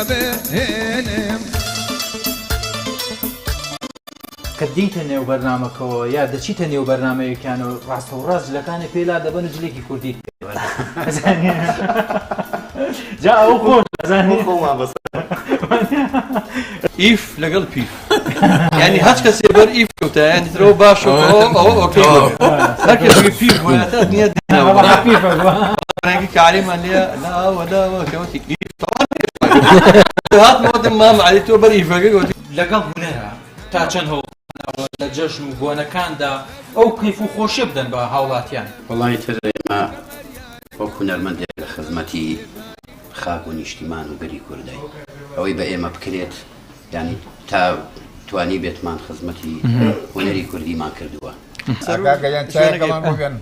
بهێنم کە دیتە نێو بەرنامەکەەوە یا دەچیتە نێو بەرنمەیەکیان و ڕاستە و ڕاست جلەکانی پێلا دەبن و جلێکی کوردی جا ئەو خۆ ئیف لەگەڵ پیف ینی هەچ کەسێ بەر ئیف کەوتە ینی ترەوە باش هەر کەسێکی پیف وایەتە نییە ڕەنگی کاریمان لێ لاوەداوە کەوتی ئیف هاتمەوەدم مام عەلی تۆ بەر ئیفەکە گوتی لەگەڵ هونەرە تا چەند هەوڵ لە جەژن و بۆنەکاندا ئەو کەیف و خۆشیە بدەن بە هاوڵاتیان وەڵی تر ئێمە وەک هونەرمەندێک لە خزمەتی خاک و نیشتیمان و بەری کوردای ئەوەی بە ئێمە بکرێت ینی تا توانی بێتمان خزمەتی هونەری کوردیمان کردووە ئاگاگەیان چایەکەمان بگەن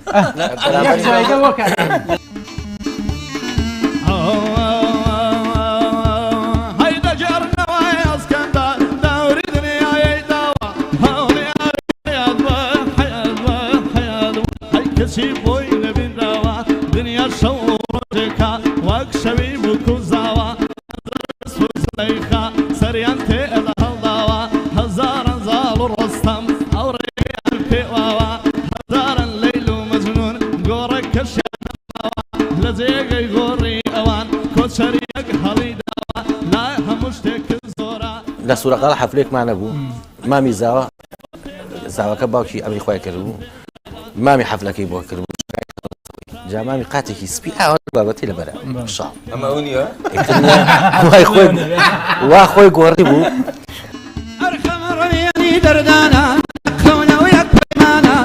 لە سوورەقەڵ حەفلێکمان نەبوو مامی زاوەکە باوکی ئەمری خۆی کردبوو مامی حەفلەکەی بۆ کردبوو جا مامی قاتێکی سپی ئاوە بابەتی لەبەرە شاڵ ئەمە ئەو نییە وا خۆی گۆڕی بوو ئەرخەمەڕێنی دەردانە خەونەوە یەک پەیمانە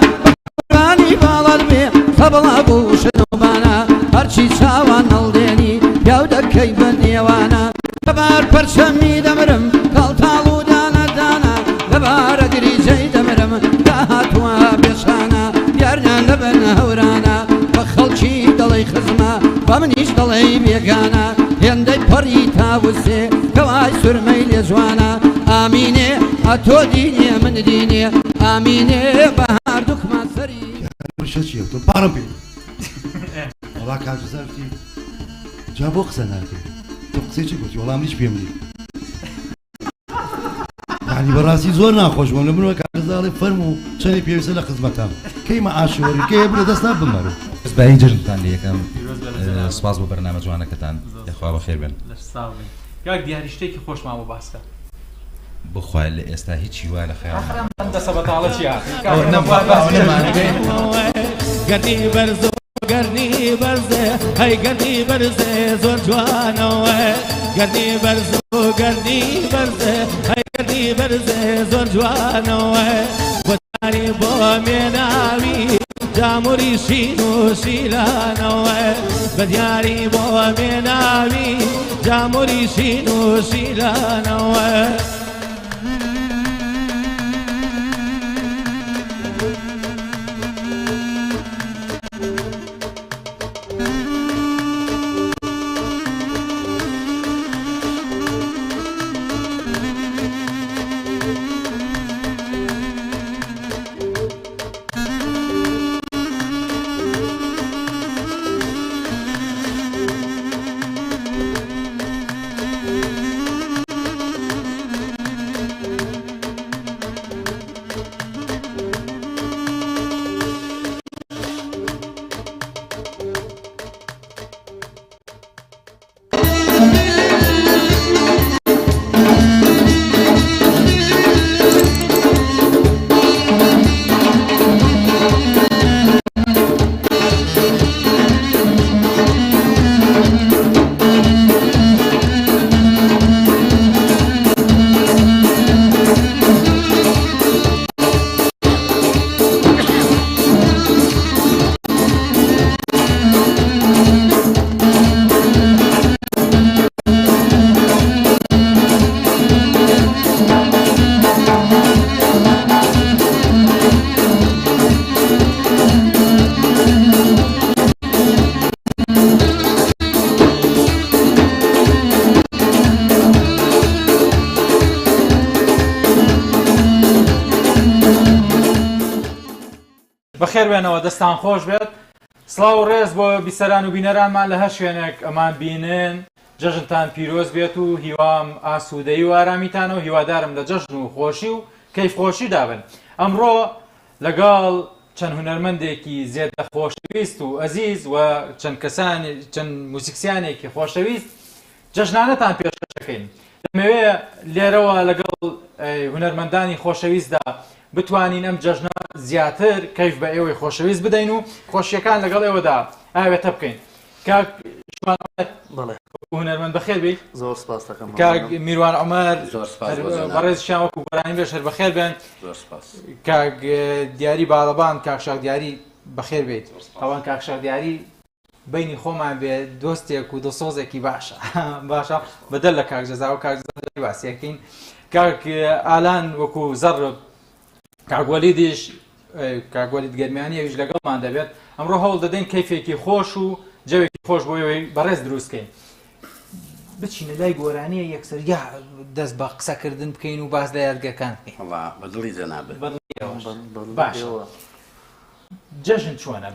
بەڕانی باڵەت بێ خەبڵا بوو شنوبانە هەرچی چاوان هەڵدێنی پیاو دەکەی بە نێوانە لەبار پەرچەمی دەمرم کەڵتاڵ و دانەدانە لەبارە گریجەی دەمرم داهاتوە بێشانە یارنە لەبەن هەورانە بە خەڵکی دەڵێی خزمە بە منیش دەڵێی بێگانە هێندەی پەڕی تاوسێ کەوای سورمەی لێ جوانە ئامینێ ئەتۆ دینێ من دینێ ئامینێ بە هەردووکمان سەری شەچیە تۆ پارەم پێ وەڵا کاژزارتی جا بۆ قسە ناکەی تۆ قسەی گوتی وەڵام هیچ پێم نیە ینی بەڕاستی زۆر ناخۆش بووم لە منەوە کاژزاڵی فەرم و چەندی پێویستە لە خزمەتام کەیمە ئاشوەری کێ برە دەست نا بمەرە بەهی جژنتان لە یەکەم سوپاس بۆ بەرنامە جوانەکەتان یخوا بەخێر بێن یاک دیاری شتێکی خۆشمان بۆ باسکە بخوای لە ئێستا هیچی وای لە خەیاڵ دەسە بەتاڵە چیە گەردی بەرز گەردی بەرزێ هەی گەردی بەرزێ زۆر جوانەوە گەردی بەرز و گەردی بەرزێ هەی گەردی بەرزێ زۆر جوانەوە بۆتانی بۆ مێناوی جاموری شین و شیلانەوە بەدیاری بۆ مێناوی جاموری شین و شیلانەوە بەخێر بێنەوە دەستان خۆش بێت سڵاو و ڕێز بۆ بیسەران و بینەرانمان لە هەر شوێنێک ئەمان بینن جەژنتان پیرۆز بێت و هیوام ئاسوودەی و ئارامیتانە و هیوادارم لە جەژن و خۆشی و کەیفخۆشی دابن. ئەمڕۆ لەگەڵ چەند هونەرمەندێکی زێدە خۆشەویست و ئەزیز و چەند موسیقسیانێکی خۆشەویست جەژنانەتان پێشکەشەکەین. دەمەوێ لێرەوە لەگەڵ هونەرمەندانی خۆشەویستدا بتوانین ئەم جەژنە زیاتر کەیف بە ئێوەی خۆشەویست بدەین و خۆشیەکان لەگەڵ ئێوەدا ئاوێتە بکەین. کاک هونەرمەند بەخێر بیت. زۆر سپاس دەکەم. کاک میروان عومەر بەڕێزشیان وەکو گۆرانی بێ شەر بەخێر بێن. کاک دیاری باڵەبان کاک شاک دیاری بەخێر بیت. ئەوان کاک شاک دیاری بینی خۆمان بێ دۆستێک و دڵسۆزێکی باشە باشە بەدەل لە کاک جەزا و کاک جەزا واسیەکەین. کاک ئالان وەکو زەڕب کاگوەلیدیش کاگوەلید گەرمیانی ئەویش لەگەڵمان دەبێت. ئەمڕۆ هەوڵ دەدەین کەیفێکی خۆش و جەوێکی خۆش بۆ ئێوەی بەڕێز دروستکەین. بچینە لای گۆرانیە یەکسەر یا دەست بە قسەکردن بکەین و باز لە یادگەکان بکەین. بەدڵی جەنابێت. باشە. جەژن چۆنە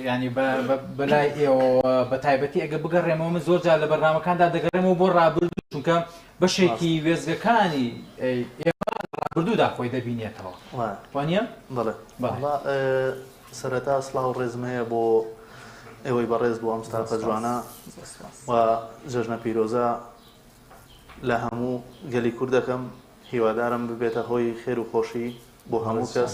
ینی بەلای ئێوە بە تایبەتی ئەگە بگەڕێمەوە من زۆر جار لە بەرنامەکاندا دەگەڕێمەوە بۆ ڕابردوو چونکە بەشێکی وێزگەکانی ئێمە ڕابردوودا خۆی دەبینێتەوە. وانە؟ بەڵێ. سەرەتا سڵاو ڕێزمەیە بۆ ئێوەی بەڕێز بۆ ئەم ستافە جوانە و جەژنە پیرۆزە لە هەموو گەلی کوردەکەم هیوادارم ببێتە هۆی خێر و خۆشی بۆ هەموو کەس.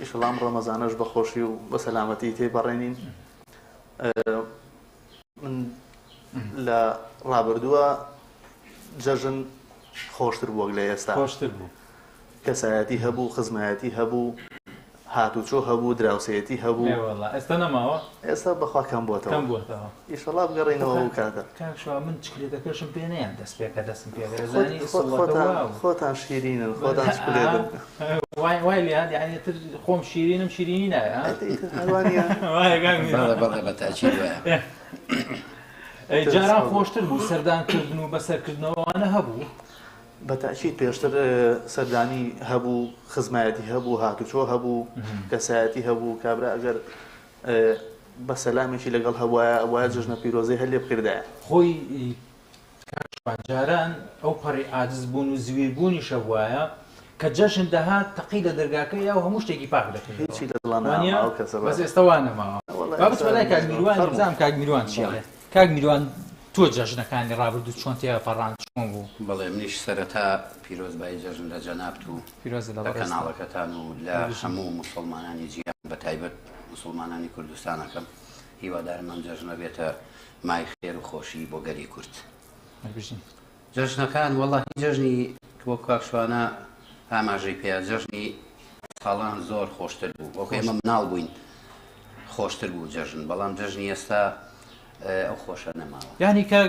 ئیشەڵام ڕەمەزانەش بە خۆشی و بە سەلامەتی تێبەڕێنین. من لە ڕابردووە جەژن خۆشتر بووە لە ئێستا. خۆشتر بوو. کەسایەتی هەبوو، خزمایەتی هەبوو، هاتوچۆ هەبوو، دراوسەتی هەبوو. ئێستا نەماوە؟ ئێستا بەخوا کەم بووەتەوە. ئیشەڵا بگەڕێنەوە ئەو کاتە. کاکشوا من چکلێتەکەشم پێ نەیان دەست پێکە دەستم پێ خۆتان شیرینن خۆتان چکلێتن. وای لێ یعنی تر خۆم شیرینم شیرینی نایە. بەڵێ بە تاکید وایە. جاران خۆشتر بوو سەردانکردن و بەسەرکردنەوەوانە هەبوو. بەتاکید پێشتر سەردانی هەبوو، خزمایەتی هەبوو، هاتوچۆ هەبوو، کەسایەتی هەبوو. کابرا ئەگەر بە سەلامێکی لەگەڵ هەوایە ئەوە جەژنە پیرۆزەی هەر لێ بکردایە. خۆی جاران ئەو پەڕی عاجز بوون و زوێبوونیشە وایە کە جەژن دەهات تەقی لە دەرگاکەی یا هەموو شتێکی پاک دەکەن. هیچی لە دڵانە کەسە بەس ئێستا وان نەماوە. با بچمە لای کاک میروان بزانم کاک میروان چیاڵێ. کاک میروان تۆ جەژنەکانی ڕابردوو چۆن تێپەڕان چۆن بوو؟ بەڵێ منیش سەرەتا پیرۆزبایی جەژن لە جەنابەت و لە کەناڵەکەتان و لە هەموو موسڵمانانی جیهان بە تایبەت موسڵمانانی کوردستانەکەم هیوادارم ئەم جەژنە بێتە مای خێر و خۆشی بۆ گەلی کورد. جەژنەکان وەڵڵاهی جەژنی بۆ کاکشوانە ئاماژەی پێ جەژنی ساڵان زۆر خۆشتر بوو. وەکو ئێمە مناڵ بووین خۆشتر بوو جەژن، بەڵام جەژنی ئێستا ئەو خۆشە نەماوە. یعنی کە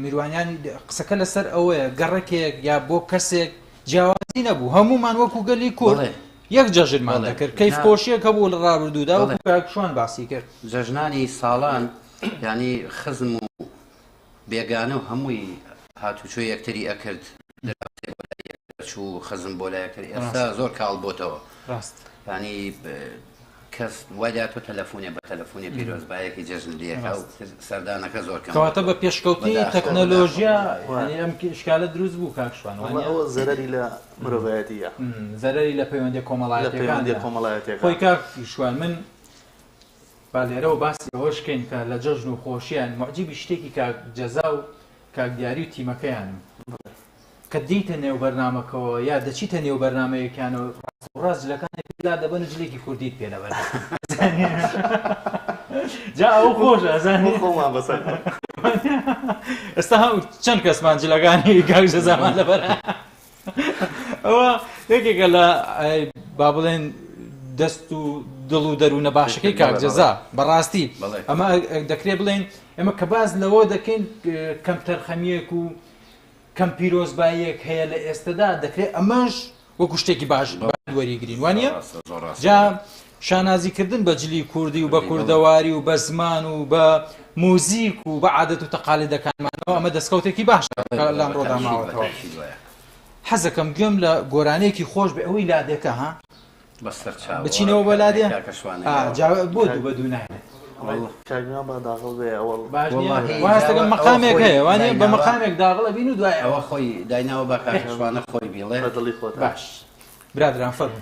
میروانیانی قسەکە لەسەر ئەوەیە گەڕێکێک یا بۆ کەسێک جیاوازی نەبوو، هەمومان وەکو گەلی کورد یەک جەژنمان دەکرد. کەیف خۆشیەکە بوو لە ڕابردوودا وەکو کاکشوان باسی کرد. جەژنانی ساڵان ینی خزم و بێگانە و هەمووی هاتوچۆ یەکتری ئەکرد چوو خزم بۆ لایەکرد. ئێستا زۆر کاڵ بۆتەوە ینی کەس وایدا تۆ تەلەفۆنێ بە تەلەفۆنی پیرۆزبایەکی جەژن لێکە و سەردانەکە زۆر کەم. کەواتە بە پێشکەوتی تەکنۆلۆژیا ئەم شکالە دروست بوو کاکشوان. ئەوە زەرەری لە مرۆڤایەتیە، زەرەری لە پەیوەندی کۆمەڵایەتیەکان. خۆی کاکشوان من با لێرەوە باسی ئەوەشکەین کە لە جەژن و خۆشییان معجیبی شتێکی کاک جەزا و کاک دیاری و تیمەکەیانم کە دیتە نێو بەرنامەکەەوە یا دەچیتە نێو بەرنامەیەکیان و ڕاستجلەکانی پێدا دەبن جلێکی کوردیت پێ لەبەر جا ئەو خۆشە زانی خۆمان بەسەر ئێستا چەند کەسمان جلەکانی کاک جەزامان لەبەر ئەوە یەکێکە لە با بڵێن دەست و دڵ و دەروونە باشەکەی کاک جەزا بەڕاستی ئەمە دەکرێت بڵێن ئێمە کە باز لەوە دەکەین کەم تەرخەمیەک و کەم پیرۆزباییەک هەیە لە ئێستادا دەکرێت ئەمەش وەکو شتێکی باش وەریگرین وانە جا شانازیکردن بە جلی کوردی و بە کوردەواری و بە زمان و بە موزیک و بە عادەت و تەقالیدەکانمانەوە ئەمە دەستکەوتێکی باشە لەم ڕۆدا ماوەتەوە. حەزەکەم گوێم لە گۆرانەیەکی خۆش بە ئەوەی لادێکە ها بچینەوە بە لادێ بۆ دوو بە دوو نایێت کاگمیان بە داغڵ بێ ئەوڵ باش والله واستەکەم مەقامێک خۆی هەیە وانە بە دایناوە. مەقامێک داغڵە بین و دوای ئەوە خۆی دایناوە بە کاکەشوانە خۆی بێڵێ بە دڵی خۆت باش برادران فەرمو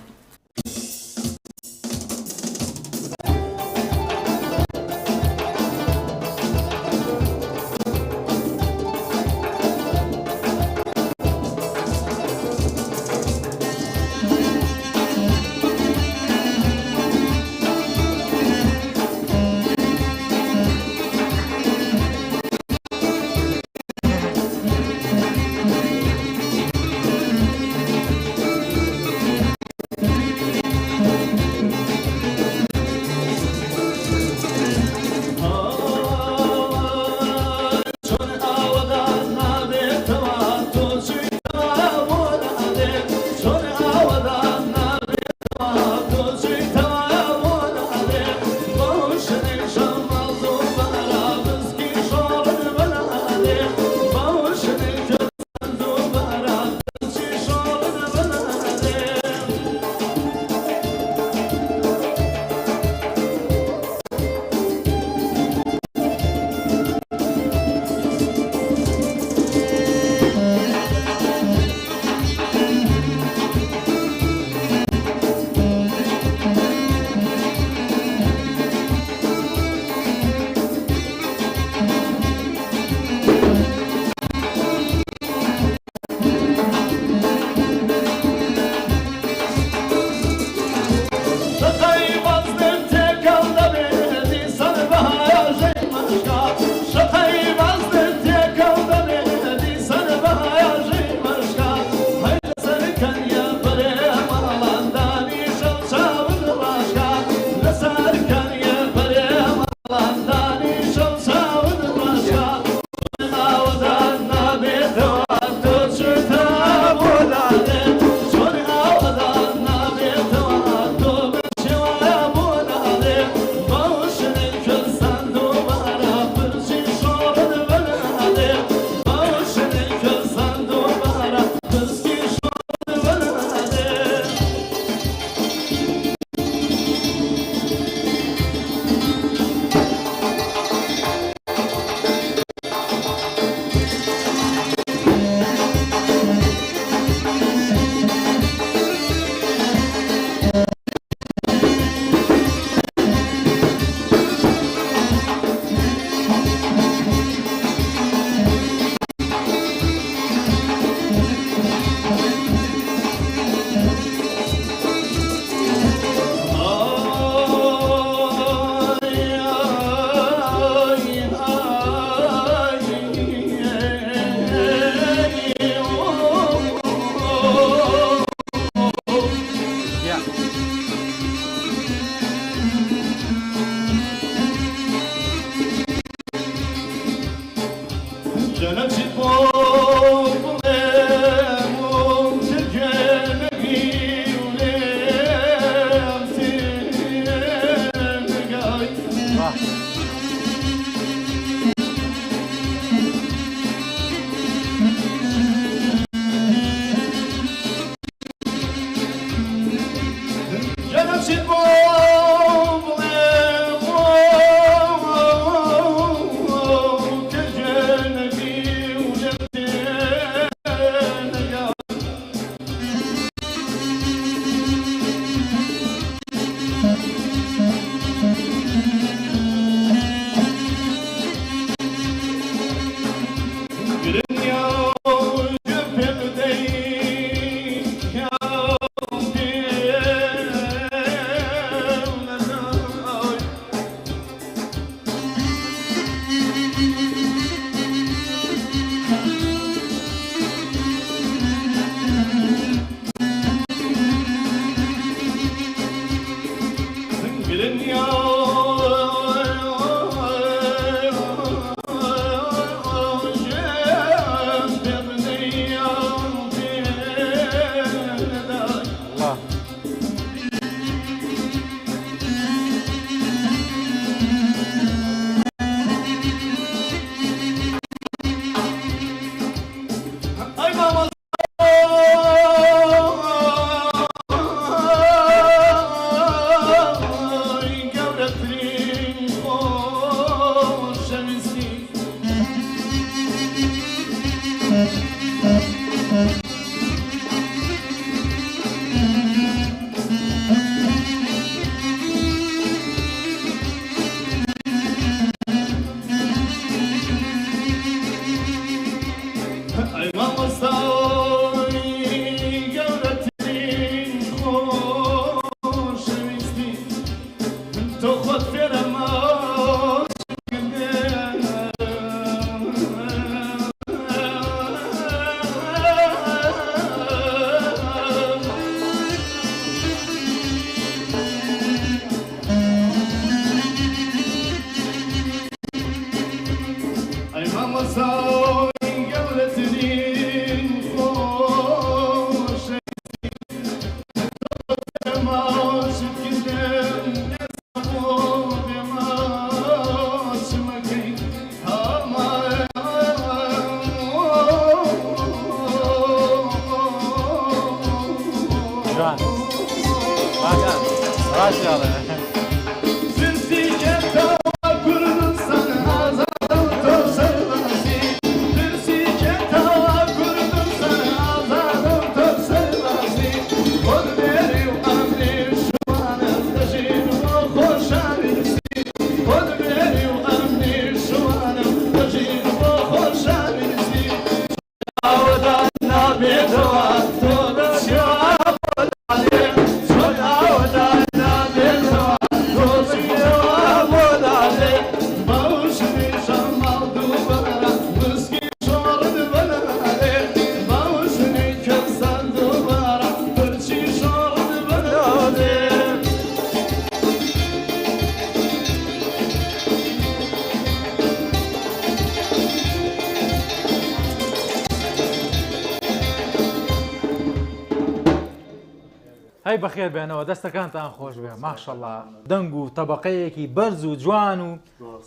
هەی بەخێر بێنەوە دەستەکانتان خۆش بێ ماشەڵڵا دەنگ و تەبەقەیەکی بەرز و جوان و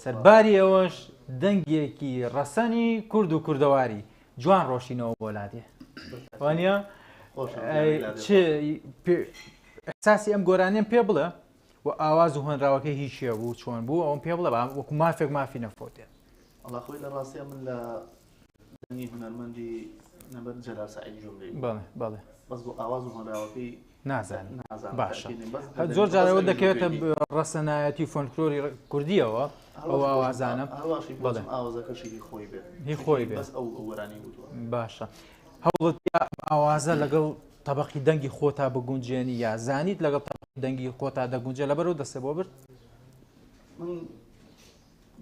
سەرباری ئەوەش دەنگێکی ڕەسەنی کورد و کوردەواری جوان ڕۆشینەوە بۆ لادێ وانە ئەحساسی ئەم گۆرانیان پێ بڵێ و ئاواز و هۆنراوەکەی هیچیە بوو چۆن بوو ئەوم پێ بڵێ وەکو مافێک مافی نەفۆتێ ئەڵا خۆی لە ڕاستیە من لە دەنگی هونەرمەندی نەبەر جەلال سەعید جوملەی بەڵێ بەڵێ بەس بۆ ئاواز و هۆنراوەکەی نازانم باشە زۆر جارەوە دەکەوێتە ڕەسەنایەتی فۆلکلۆری کوردیەوە ئەو ئاوازانم بەڵێ ئاوازەکەشی خۆی بێت هی خۆی بێت بەس ئەو وەرانی وتووە باشە هەوڵت ئاوازە لەگەڵ تەبەقی دەنگی خۆتا بگونجێنی یا زانیت لەگەڵ تەبەقی دەنگی خۆتا دەگونجێ لەبەرەوە دەستێ بۆ برد من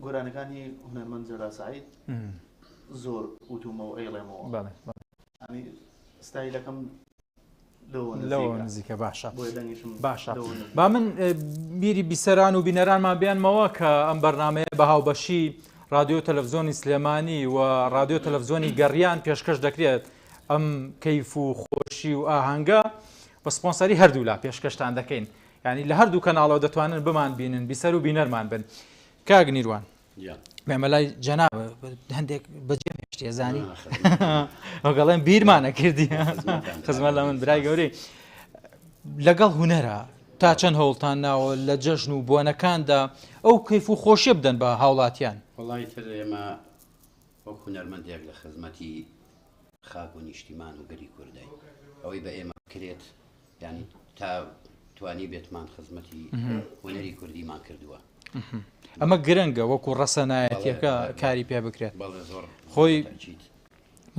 گۆرانەکانی هونەرمەند جەلال سەعید زۆر وتومەوە ئەیڵێمەوە بەڵێ ینی ستایلەکەم لەوە نزیکە باشە باشە با من بیری بیسەران و بینەرانمان بیانمەوە کە ئەم بەرنامەیە بە هاوبەشی رادیۆ تەلەڤیزۆنی سلێمانی و رادیۆ تەلەڤیزۆنی گەڕیان پێشکەش دەکرێت ئەم کەیف و خۆشی و ئاهەنگە بە سپۆنسەری هەردوو لا پێشکەشتان دەکەین ینی لە هەردوو کەناڵەوە دەتوانن بمان بینن بیسەر و بینەرمان بن کاک نیروان مێمەلای جەناب هەندێک بەجێ هێشتی زانی ئەوگەڵێن بیرمانە کردی خزمەت لە من برای گەورەی لەگەڵ هونەرە تا چەند هەوڵتان ناوە لە جەژن و بۆنەکاندا ئەو کەیف و خۆشیە بدەن بە هاوڵاتیان وڵی تر ئێمە وەک هونەرمەندێک لە خزمەتی خاک و نیشتیمان و گەری کوردای ئەوەی بە ئێمە بکرێت ینی تا توانی بێتمان خزمەتی هونەری کوردیمان کردووە ئەمە گرنگە وەکو ڕەسەنایەتیەکە کاری پێ بکرێت خۆی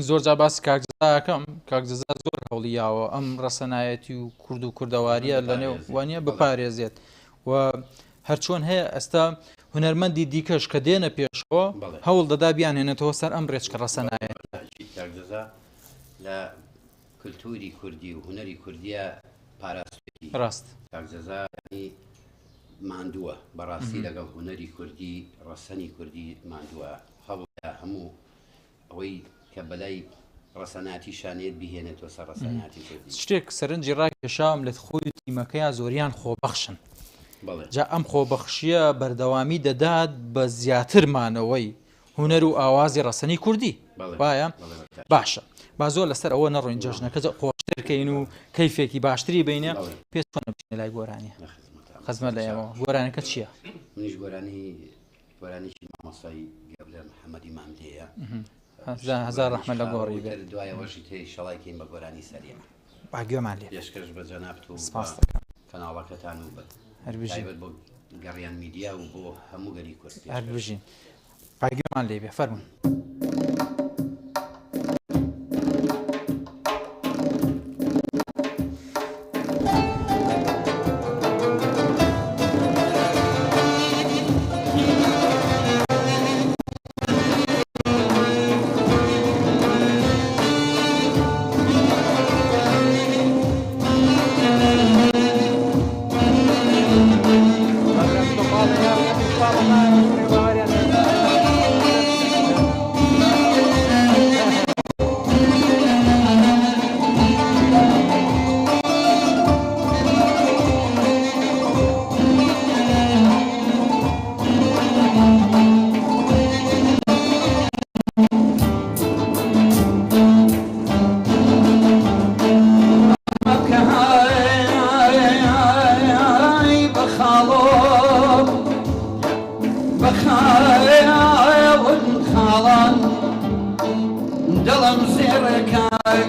زۆر جا باسی کاکجزاکەم کاکجزا زۆر هەوڵیاوە ئەم ڕەسەنایەتی و کورد و کوردەواریە لە نێو وانە بپارێزێت و هەرچۆن هەیە ئێستا هونەرمەندی دیکەش کە دێنە پێشەوە هەوڵ دەدا بیانێنێتەوە سەر ئەم ڕێچکە ڕەسەنایەت لە کللتوری کوردی و هونەری کوردیە پاراستوی ڕاست کاکجزانی ماندووە بەڕاستی لەگەڵ هونەری کوردی ڕەسەنی کوردی ماندووە هەوڵە هەموو ئەوەی کە بەلای ڕەسەناتی شانێت بهێنێتەوە سەر ڕەسەناتی کوردی شتێک سەرنجی ڕاکێشام لە خۆی تیمەکەیان زۆریان خۆبەخشن جا ئەم خۆبەخشیە بەردەوامی دەدات بە زیاترمانەوەی هونەر و ئاوازی ڕەسەنی کوردی وایە باشە با زۆر لەسەر ئەوە نەڕۆین جەژنەکە خۆشترکەین و کەیفێکی باشتری بینە پێ بچینە لای گۆرانی خزمەت لە ئێمە گۆرانەکە چییە؟ منیش گۆرانێکی مامۆستای گەورە محەممەدی مامدەیە هزار ڕەحمەت لە گۆڕی بێت دوایەوەشی تێی شەڵایکەین بە گۆرانی سەریە باگوێمان لێ پێشکەش بە جەنابەت و کەناڵەکەتان و بەت بۆ گەڕیان میدیا و بۆ هەموو گەری کورد هەربژین باگوێمان لێ بێ فەرمووی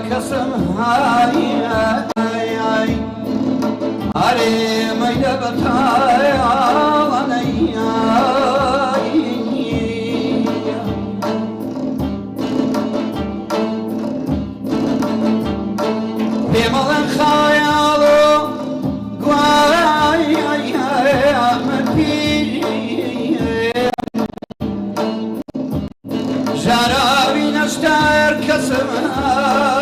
کەسم هایی ئەرێ مەیدە بەتایڵەنەی پێمەڵەن خایاڵ و گوای من پیر ژاراوی نەشتار کەسم هایی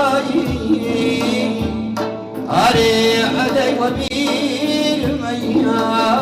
ئەرێ ئەدەی وەبیر مەیایی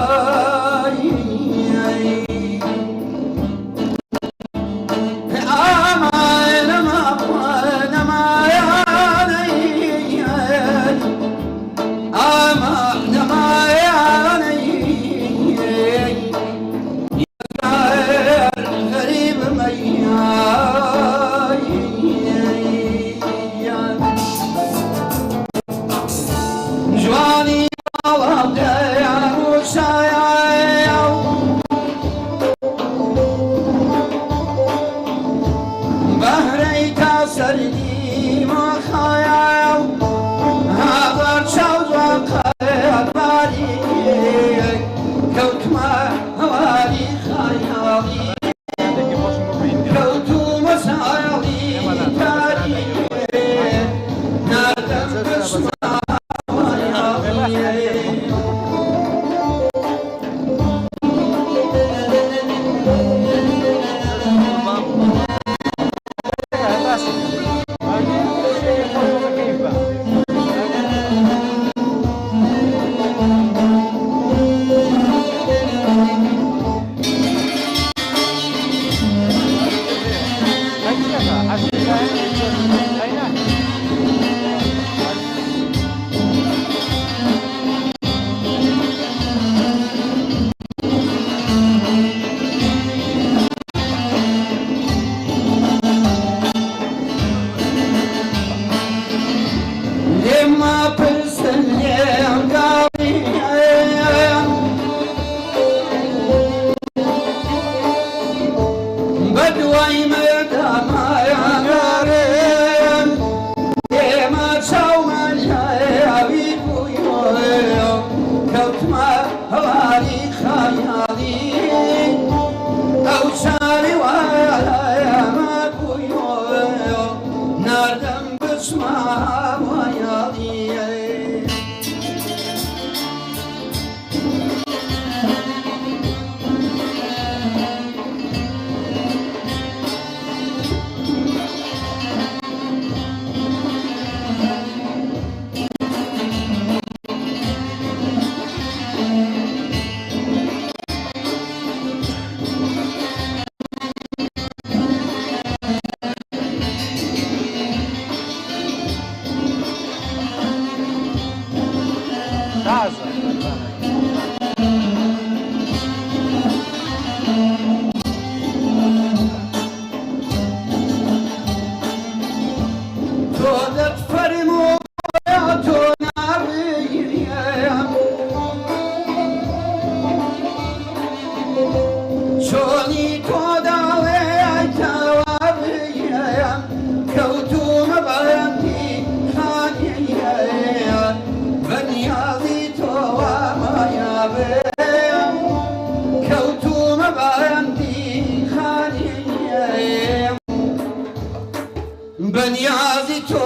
بنيازي تو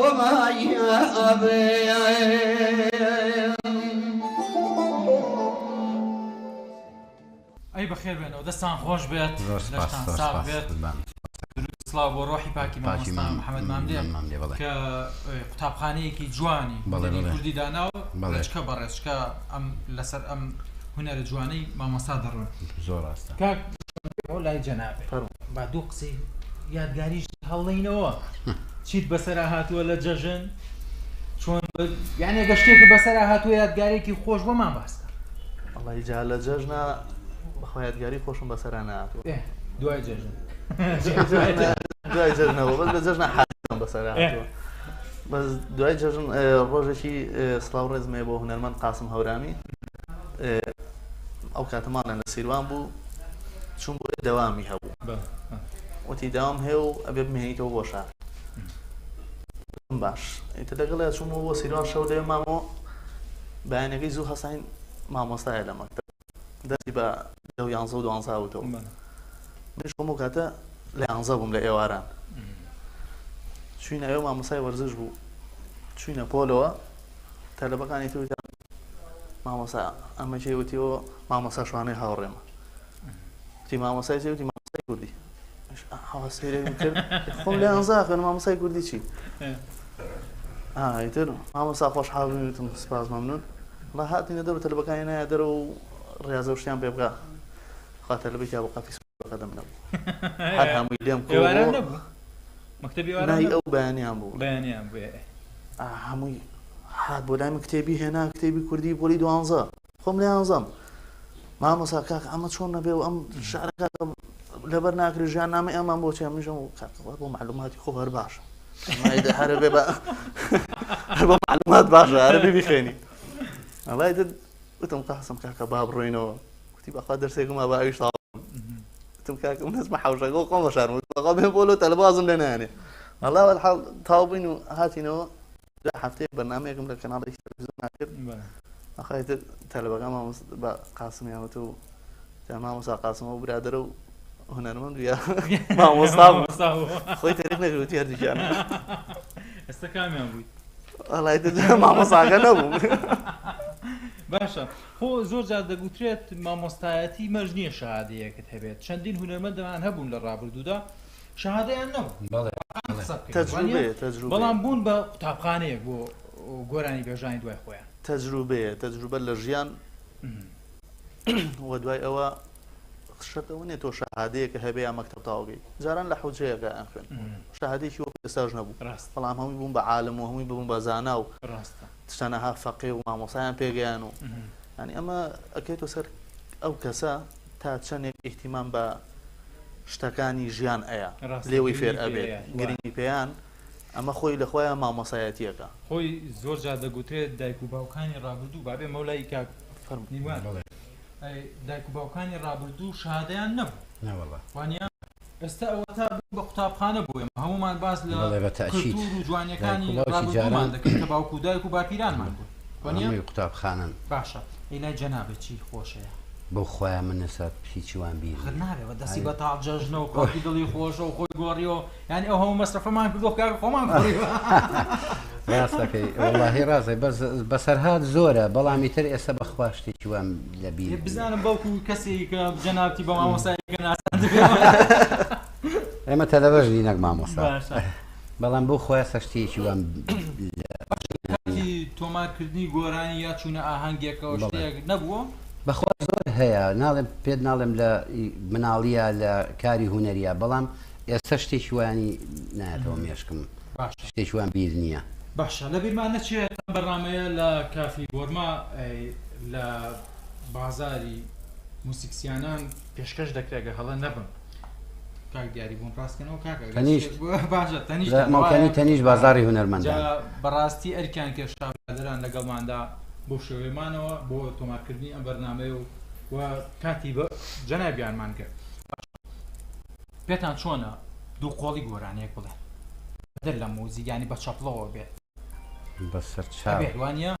وما يابي ئەی بەخێر بێنەوە دەستان خۆش بێت دەستان ساغ بێت سڵاو بۆ ڕۆحی پاکی مامۆستا محەممەد مامدێ کە قوتابخانەیەکی جوانی کوردی داناوە ڕێچکە بە ڕێچکە ئەم لەسەر ئەم هونەرە جوانەی مامۆستا دەڕۆن زۆر ڕاستە کاک لای جەنابێ با دوو قسەی یادگاریش هەڵڵینەوە چیت بەسەرا هاتووە لە جەژن چۆن یانێ گە شتێکە بەسەرا هاتووە یادگارێکی خۆش بۆمان باسکە وەڵی جا لە جەژنە بەخوا یادگاری خۆشم بەسەرا نهاتووە دوای جەژن دوای جەژنەوە بەس لە جەژنە حەزم بەسەرا هاتووە بەس دوای جەژن ڕۆژێکی سڵاو ڕێزمەیە بۆ هونەرمەند قاسم هەورامی ئەو کاتەمان لە نەسیروان بوو چوون بۆ دەوامی هەبوو وتی داوام هەیە و ئەبێ بمێنیتەوە بۆ شار باش ئیتر لەگەڵ چوومەوە بۆ سیروان شەو لێ مامەوە بەیانەکەی زوو هەساین مامۆستایە لە مەکتەب دەستی بە 11 وتەوە منیش خۆم کاتە لە 11 بووم لە ئێواران چوینە ئێوە مامۆستای وەرزش بوو چوینە پۆلەوە تەلەبەکانی تویتە مامۆستا ئەمە چێ وتیەوە مامۆستا شوانەی هاوڕێمە وتی مامۆستای چێ وتی مامۆستای کوردی هەواسێرێ کرد خۆم لە 11 خوێن مامۆستای کوردی چی ئیتر مامۆستا خۆشحاڵ بووین وتم سپاس مەمنون وڵا هاتینە دەرەوە تەلەبەکانی نایە دەرەوە و ڕێازە و شتیان پێ بکە خوا تەلەبێکی بۆ قافی قەدەم نەبوو هەر هەمووی لێم نای ئەو بەیانیان بوو هەمووی هات بۆ لای من کتێبی هێنا کتێبی کوردی پۆلی 12 خۆم لە 11 مامۆستا کاکە ئەمە چۆن نەبێ و ئەم شارەکە لەبەر ناکرێت ژیان نامە ئەمان بۆ چێ میژەم و کاکە بۆ معلوماتی خۆ هەر باشە هەرە بێ بە معلومات باشە هەرە بێ بیخێنی ئەڵای وتم قاسم کاکە با بڕۆینەوە وتی بەخوا دەرسێکم با ئەویش تاوام وتم کاکە من هەزمە حەوشەکە و خۆم بەشارم بەخوا بێ بۆلۆ تەلەبازم لێ نانێ والله والحاڵ تاو بووین و هاتینەوە هەفتەیە بەرنامەیەکم لە کەناڵی تەلەڤیزیۆن ناکرد ئەخایتر تەلەبەکە بە قاسمیانوت و مامۆستا قاسمەوە برادەرە و هونەرمەند ویا مامۆستا خۆی تەریخ نەکردوتی هەردووکیان ئێستا کامیان بوویت وەڵای مامۆستاکە نەبوو باشە خۆ زۆر جار دەگوترێت مامۆستایەتی مەرج نییە شەهادەیەکت هەبێت چەندین هونەرمەندەمان هەبوون لە ڕابردوودا شەهادەیان نەبوو بەڵام بوون بە قوتابخانەیەک بۆ گۆرانی بێژانی دوای خۆیان تەجروبە لە ژیان وە دوای ئەوە شەتەوە نێت تۆ شەهادەیەکە هەبێ یا مەکتەب تاوگەی جاران لە حوجەیەکە ئەیان خوێن شەهادەیەکی وەک ئێستاش نەبوو بەڵام هەمووی بوون بە عالم و هەمووی بوون بە زانا و تشتەنەها فەقێ و مامۆسایان پێگەیان و ینی ئەمە ئەکەیتۆ سەر ئەو کەسە تا چەندێک ئیحتیمام بە شتەکانی ژیان ئەیە لێوەی فێر ئەبێت گرنگی پێیان ئەمە خۆی لە خۆیان مامۆسایەتیەکە خۆی زۆر جار دەگوترێت دایک و باوکانی ڕابردوو بابێ مەولای کاک فەرموویوان دایک و باوکانی ڕابردوو شەهادەیان نەبوو وانە ئێستا ئەوە تا بە قوتابخانە بووێ هەمومان باس لە کولتور و جوانیەکانی ڕابردوومان دەکەین کە باوکو و دایک و باپیرانمان بوو قوتابخانن باشە ئیلای جەنابێت چی خۆشەیە بۆ خۆیان من ئێستا هیچیوان بیر نابێ بە دەستی بە تاڵجەژنە و خۆی دڵی خۆشە و خۆی گۆڕیەوە یعنی ئەو هەموو مەسرەفەمان کردۆ کاکە خۆمان کڕیوە ڕاستەکەی وەڵاهی ڕاستە بەسەرهات زۆرە بەڵامی تر ئێستا بەخوا شتێکی وام لە بیر بزانم بەڵکو کەسێک کە جەنابتی بە مامۆستایەکە ناساند ئێمە تەلەڤیزیۆن نەک مامۆستا بەڵام بۆ خۆیان شتێکی وام تۆمارکردنی گۆرانی یا چوونە ئاهەنگێکەوە شتێک نەبووە بەخوا زۆر هەیە ناڵێم پێت ناڵێم لە مناڵیە لە کاری هونەریە بەڵام ئێستا شتێکی وانی نایەتەوە مێشکم شتێکی وان بیر نییە باشە لە بیرمان نەچێت بەڕامەیە لە کافی گۆرما لە بازاری موسیقسیانان پێشکەش دەکرێگە هەڵە نەبم کاک دیاری بوون ڕاستکەنەوە کاکە باشە تەنیش بازاری هونەرمەندە بەڕاستی ئەرکیان کێشا برادەران لەگەڵماندا بۆ شێوەیەمانەوە بۆ تۆمارکردنی ئەم بەرنامەیە و کاتی بە جەنابیانمان کرد پێتان چۆنە دوو قۆڵی گۆرانیەک بڵێ دەر لە موزیگانی بە چەپڵەوە بێت بەسەر وانە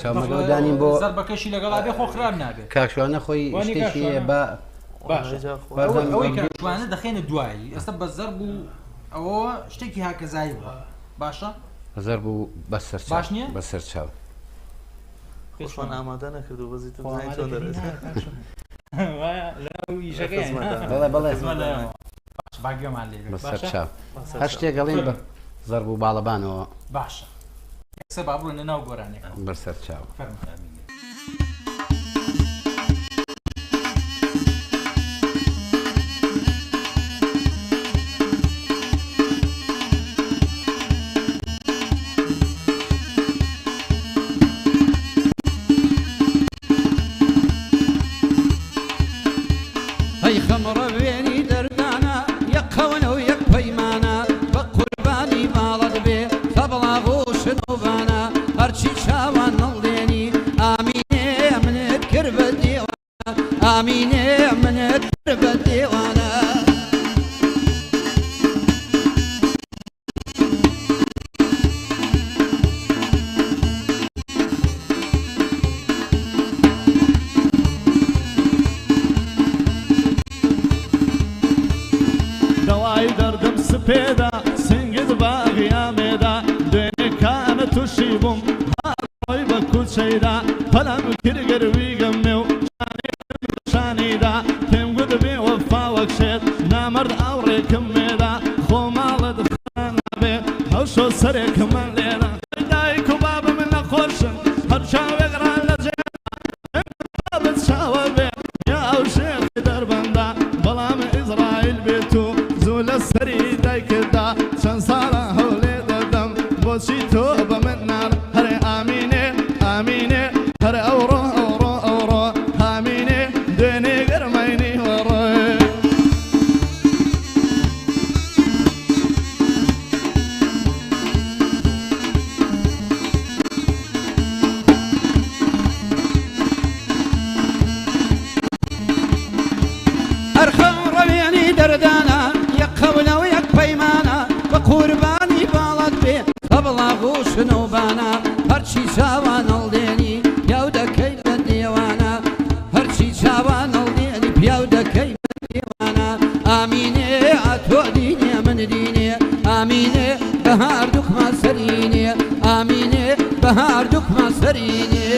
چاومەدانین بۆ زەربەکەشی لەگەڵا بێ خۆ خراب نابێت کاکشوانە خۆی شتێکی بە ئەوەی کەشوانە دەخێنە دوایی ئێستا بە زەر بوو ئەوە شتێکی هاکەزایی بووە باشە زەر بوو بەسەر باش نییە بەسەر چاو خۆشمان ئامادە نەکرد و بەزی باگوێمان لێ بەسەر چاو هەر شتێک گەڵێن بە زەر بوو باڵەبانەوە باشە ئێستا با بڕۆنە ناو گۆرانێک بەسەر چاو هەی خەمڕە وێنی دەردانە یەک قەونە و یەک پەیمانە بە قوربانی ماڵەت بێ تەبڵاغ و شنوبانە هەرچی چاوان نەڵدێنی وای دەردم سپێدا سنگت باغیا مێدا دوێنێکانە تووشی بووم هاڕۆی بە کوچەیدا پەلام کردگەروی گەمێ و شانیدا پێم گوت بێ وەفاوەک شێت نامەرد ئاوڕێکم مێدا خۆ ماڵت خانابێ هەوشۆ سەرێکمان لێدا دایک و بابە من نەخۆشن هەر چاوێک ڕان لە جێدا بابت چاوە بێ یا ئەو شێخی دەربەندا بەڵام ئیزرائیل بێت و زوو لە سەری دایکدا چەند ساڵە هەولێ دەدەم بۆچی تۆ بە من نار هەرێ ئامینێ ئامینێ هەر ئەوڕۆ ئەوڕۆ ئەوڕۆ ئامینێ دوێنێ گەرمەینی وەڕۆی هەرخەم ڕەوێنی دەردانە یەک قەولە و یەک پەیمانە بە قوربانی باڵات بێ بە بڵاغ و شنوبانە هەرچی چاوان هەڵدێنی پیاو دەکەی بە دێوانە هەرچی چاوان هەڵدێنی پیاو دەکەی بە دێوانە ئامینێ ئاتۆ دینێ من دینێ ئامینێ بە هەردووکمان سەرینێ ئامینێ بە هەردووکمان سەرینێ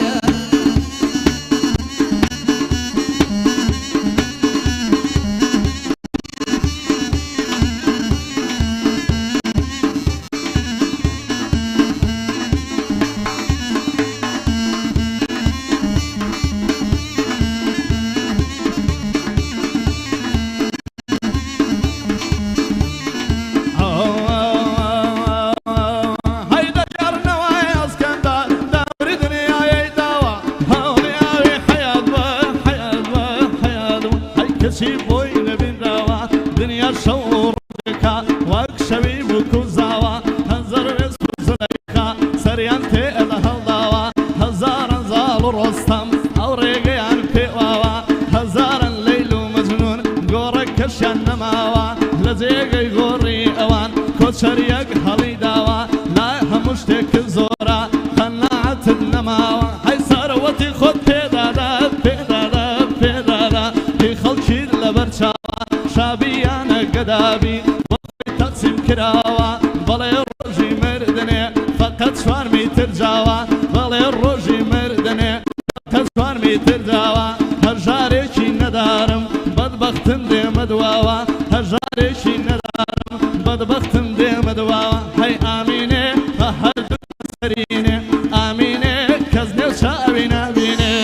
شەریەک هەڵی داوە لای هەموو شتێک زۆرە قەناعەتت نەماوە هەی سەرەوەتی خۆت پێدادا پێدادا پێدادا هی خەڵکیت لەبەر چاوە شابیانە گەدابی وەختی تەقسیم کراوە بەڵێ ڕۆژی مردنێ فەقەت 4 میتر جاوە بەڵێ ڕۆژی مردنێ فەقەت 4 میتر جاوە هەژارێکی نەدارم بەدبەختم دێمە دواوە هەژارێکی نەدارم بەدبەختم دێمە دواوە هەی ئامینێ بە هەردوو سەرینێ ئامینێ کەس نێو چاوی نابینێ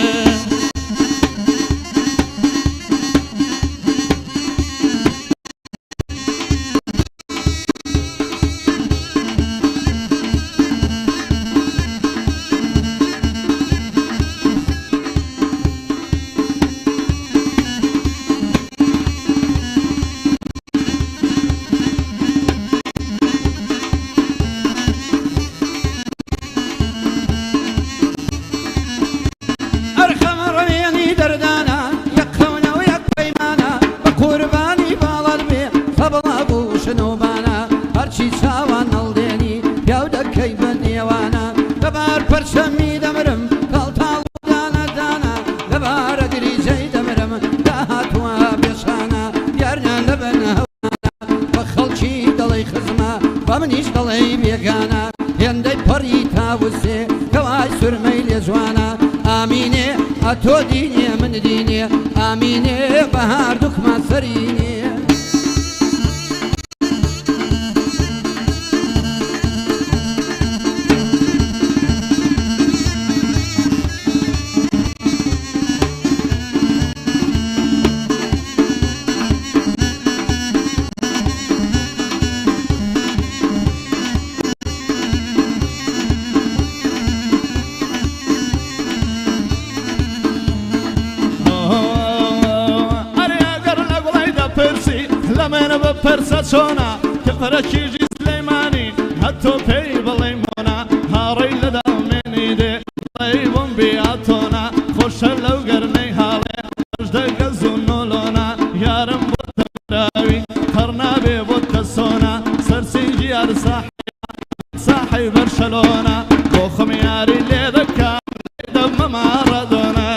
تۆ دینێ من دینێ ئامینێ بە هەردووکمان سەرینێ پەرسە چۆنا کە پەرەکیژی سلەیمانی هەتۆ پێی بڵێ مۆنا هاڕەی لەدامێنی دێ بڵێ بۆم بیاتۆنا خۆشە لەو گەرمەی هاڵێ هەژدە زوو نۆلۆنا یارم بۆ تەمراوی هەر نابێ بۆ کەسۆنا سەرسینجی یار ساحەی بەرشەلۆنا بۆ خۆم یاری لێ دەکا دەمە ماڕەدۆنا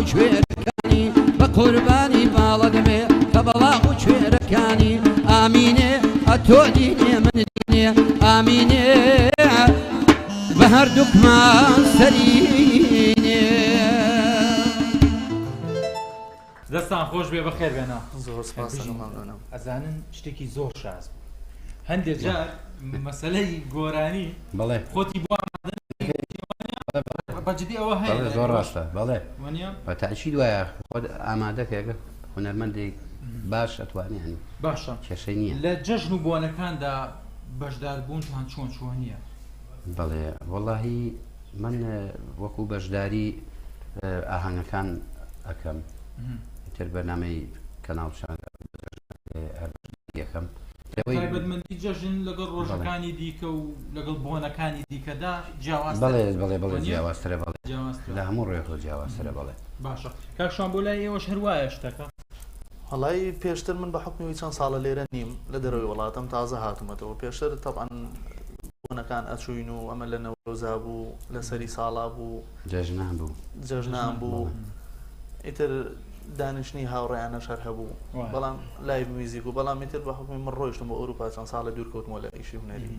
کوێرەکانی بە قوربانی باڵە دەبێ کە بەڵاق و کوێرەکانی ئامینێ ئەتۆ دینێ من دینێ ئامینێ بە هەردووکمان سەرینێ دەستان خۆش بێ بەخێر بێنە زۆر سپاس مەمنونم. ئەزانن شتێکی زۆر شاز هەندێک جار مەسەلەی گۆرانی بەڵێ خۆتی بۆ بەجددی ئەوە هەیە زۆر ڕاستە بەڵێ وانە بەتاچی دوایە خۆت ئامادەکێگە هونەرمەندێک باش ئەتوانێ هەنی باشە کێشەی نییە لە جەژن و بۆنەکاندا بەشداربوونتان چۆن چۆنیە بەڵێ وەڵاهی من وەکو بەشداری ئاهەنگەکان ئەەکەم تر بەنامەی کەناڵشان یەکەم تایبەتمەندی جەژن لەگەڵ ڕۆژەکانی دیکە و لەگەڵ بۆنەکانی دیکەدا جیاواز بەڵێ بەڵێ بەڵێ جیاوازترە بەڵێ لە هەموو ڕێخۆ جیاوازترە بەڵێ باشە کاکشان بۆ لای ئێوەش هەروایە شتەکە هەڵی پێشتر من بە حکمیەوەی چەند ساڵە لێرە نیم لە دەرەوەی وڵاتم تازە هاتوومەتەوە پێشتر تەبعاً بۆنەکان ئەچوین و ئەمە لە نەورۆزا بوو لە سەری ساڵا بوو جەژنان بوو ئیتر دانیشتنی هاوڕێیانە شەر هەبوو بەڵام لای میوزیک و بەڵام ئیتر بە حکمی من ڕۆیشتم بۆ ئەوروپا چەند ساڵە دوور کەوتمەوە لە ئیشی هونەری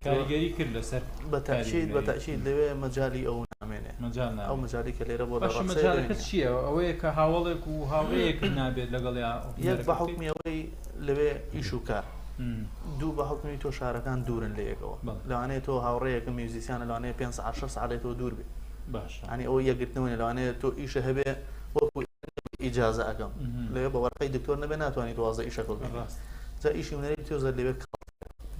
کاریگەری کرد لەسەر بەتەکید لەوێ مەجای ئەو نامێنێ ئەو مەجای کە لێرە بۆ مەجالەکە چییە ئەوەیە کە هاوڵێک و هاوڕەیەک نابێت لەگەڵ یەک بە حکمی ئەوەی لەوێ ئیش و کار دوو بە حکمی تۆ شارەکان دوورن لە یەکەوە لەوانەیە تۆ هاوڕەیەکە میوزیسیانە لەوانەیە 5 ساعتەوە دوور بێ باش ینی ئەوە یەکگرتنەوەی لەوانەیە تۆ ئیشە هەبێ وەکو ئیجازە ئەەکەم لەوێ بە وەرقەی دکتۆر نەبێ ناتوانیت وازە ئیشەکەڵ جا ئیشی هونەری تۆزە لەوێ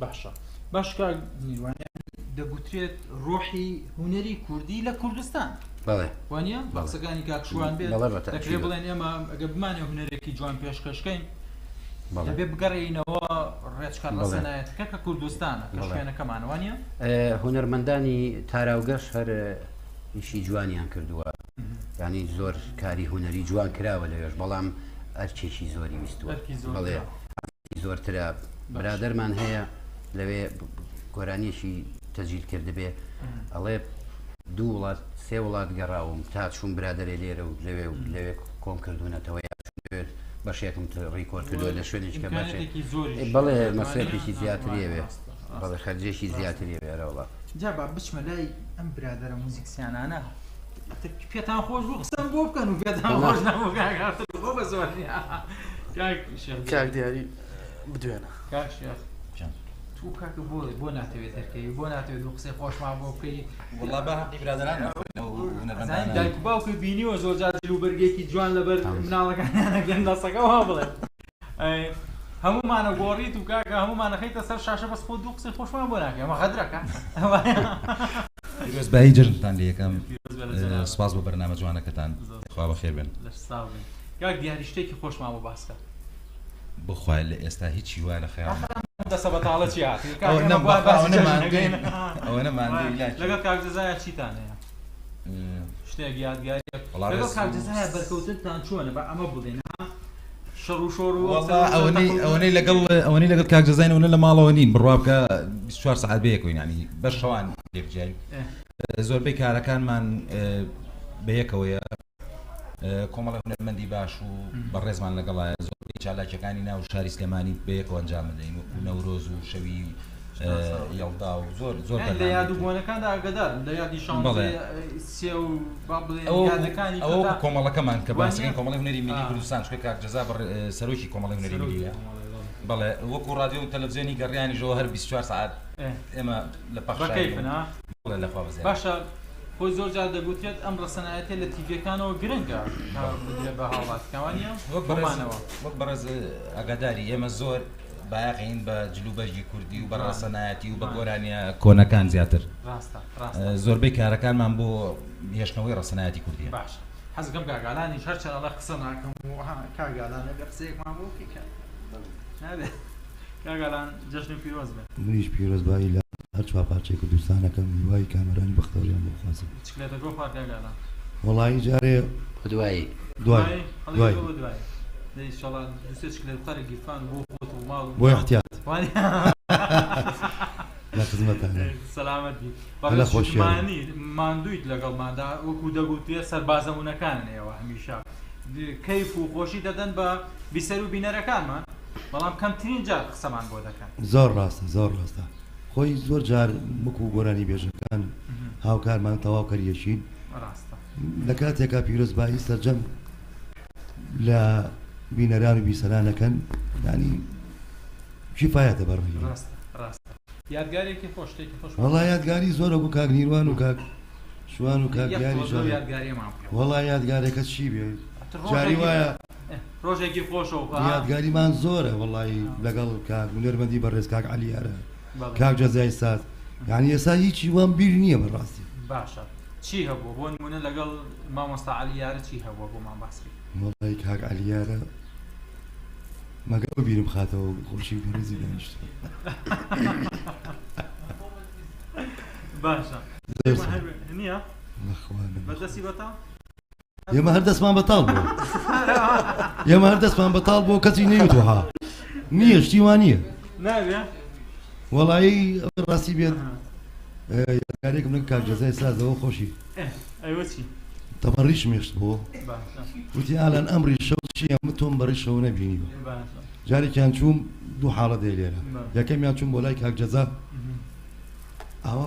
باشە باش کار نیوانیان دەگوترێت ڕۆحی هونەری کوردی لە کوردستان بەڵێ وانە بەقسەکانی کاکشوان بێت دەکرێت بڵێن ئێمە ئەگە بمانێ هونەرێکی جوان پێشکەشکەین دەبێ بگەڕێینەوە ڕێچکار ڕەسەنایەتەکە کە کوردستانە کە شوێنەکەمان وانە هونەرمەندانی تاراوگەش هەر ئیشی جوانیان کردووە ینی زۆر کاری هونەری جوان کراوە لەوێش بەڵام ئەرچێکی زۆری ویستوە بڵێ زۆرترە برادەرمان هەیە لەوێ گۆرانیەکی تەجیل کردبێ ئەڵێ دوو وڵات سێ وڵات گەڕاوم تا چوون برادەرێ لێرە و لەوێ کۆم کردوونەتەوە یاوێت بەشێکم ڕیکۆرد کردووە لە شوێنێککە باشێت بەڵێ مەسرفێکی زیاتریەوێ بەڵێ خەرجێکی زیاتریەوێرە وڵات جابا بچمە لای ئەم برادەرە موزیکسیانانە پێتان خۆش بوو قسەم بۆ بکەن و پێتان خۆش نەبوو بۆ بە زۆر کاک دیاری بدوێنە کاک شێخ تو کاکە بۆ ناتەوێت دەرکەی بۆ ناتەوێت دوو قسەی خۆشمان بۆ بکەی وڵا بە حەقی برادەران دایک و باوکە بینیوە زۆر جار جلوبەرگێکی جوان لەبەر مناڵەکانیانە گەندەسەکەەوە بڵێ هەمومانە گۆڕیت و کاکە هەمومانە خەیتە سەر شاشە بەس خۆ دوو قسەی خۆشمان بۆ ناکە ئەمە خەدرەکە پیرۆزبایی جەژنتان لە یەکەم سپاس بۆ بەرنامە جوانەکەتان خوا بەخێر بێن کاک دیاری شتێکی خۆشمان بۆ باسکە بخوای لە ئێستا هیچی وای لە خەیاڵ دەسە بەتاڵە چی هاتی ئەوە نەماندەی لەگەڵ کاک جەزایە چیتان هەیە شتێک یادگاری لەگەڵ کاک جەزایە بەرکەوتنتان چۆنە بە ئەمە بڵێن شەڕ و شۆڕ و ئەوەنەی لەگەڵ کاک جەزاینەوە لە ماڵەوە نین بڕوا بکە 24 ساعت بەیەکەوەین ینی بەش شەوان لێبجین زۆربەی کارەکانمان بەیەکەوەیە کۆمەڵی هونەرمەندی باش و بەڕێزمان لەگەڵایە زۆربەی چالاکیەکانی ناو شاری سلێمانی بەیەکەوە ئەنجام بدەین و نەورۆز و شەوی یەڵدا و زۆر لە یادوبوونەکاندا ئاگادار لە یادی شانزە سێ و با بڵێن یادەکانی ئەوە کۆمەڵەکەمان کە باسەکەین کۆمەڵی هونەری میلی کوردستان چکە کاک جەزا سەرۆکی کۆمەڵی هونەری میلیە بەڵێ وەکو ڕادیۆ و تەلەڤیزیۆنی گەڕیانیشەوە هەر 24 ساعت ئێمە لە پەخشایفنا لەخوا بەزێ باشە خۆی زۆر جار دەگوترێت ئەم ڕەسەنایەتە لە تیڤەکانەوە گرنگە بە هاوڵاتکەوانیە وەک بەڕێز ئاگاداری ئێمە زۆر باقین بە جلوبەرجی کوردی و بە ڕەسەنایەتی و بە گۆرانیە کۆنەکان زیاتر زۆربەی کارەکانمان بۆ هێشتنەوەی ڕەسەنایەتی کوردیە باش حەزەکەم کاگالانی هەر چەنەڵە قسە ناکەم و کاگالانە بە قسەیەکمان بۆ بکە نابێت کاگالان جەژنی پیرۆز بێت منیش پیرۆزبایی لە هەر چوار پارچەی کوردستانەکەم میوای کامەرانی بەختەوریان بۆ خازم چکلێتەکۆ پار کاگالان وەڵایی جارێ دوای ئینشاڵڵا دووسێ چکلێت قەرە گیرفان بۆ خۆت و ماڵ بۆ احتیاط لە خزمەتانە سەلامەتی هەلا خۆشییە. مانی ماندوویت لەگەڵماندا وەکو دەگوتوێ سەربازەمونەکانن ئێوە هەمیشە کەیف و خۆشی دەدەن بە بیسەر و بینەرەکانمان بەڵام کەمترین جار قسەمان بۆ دەکەن. زۆر ڕاستە خۆی زۆر جار وەکو گۆرانی بێژەکان هاوکارمان تەواو کەریەشین ڕاستە لە کاتێکا پیرۆزبایی سەرجەم لە بینەران و بیسەرانەکەن ینی کیفایەتە بەڕێی ڕاستە یادگارێکی خۆش شتێکی خۆش وەڵا یادگاری زۆر وەکو کاک نیروان و کاک شوان و کاک یاری وەڵا یادگارێکە چی بێ جاری وایە ڕۆژێکی خۆشەوە یادگاریمان زۆرە وەڵی لەگەڵ کاک نەرمەندی بەڕێز کاک عەلیارە کاک جەزای ساز یعنی ئێستا هیچی وام بیر نییە بەڕاستی. باشە چی هەبوو بۆ نمونە لەگەڵ مامۆستا عەلیارە چی هەبووە بۆمان باسی وەڵی کاک عەلیارە مەگەڵ بیرم خاتەوە خۆشی بەڕێزی دانیشت باشە نییە بەدەستی بەتاڵ ئێمە هەر دەستمان بەتاڵ بوو ئێمە هەر دەستمان بەتاڵ بۆ کەسی نەیوتوها نییە شتیوان نییە نابێ وەڵایی ڕاستی بێت یادگارێکم لەگەڵ کاک جەزای سازەوە خۆشی ئەوە چی تەمەڕیش مێشت بۆ وتی ئالان ئەمری شەو چی ئەمە تۆم بەڕی شەو نەبینیوە جارێکیان چووم دوو حاڵە دەی لێرە یەکەمیان چووم بۆ لای کاک جەزا ئەوە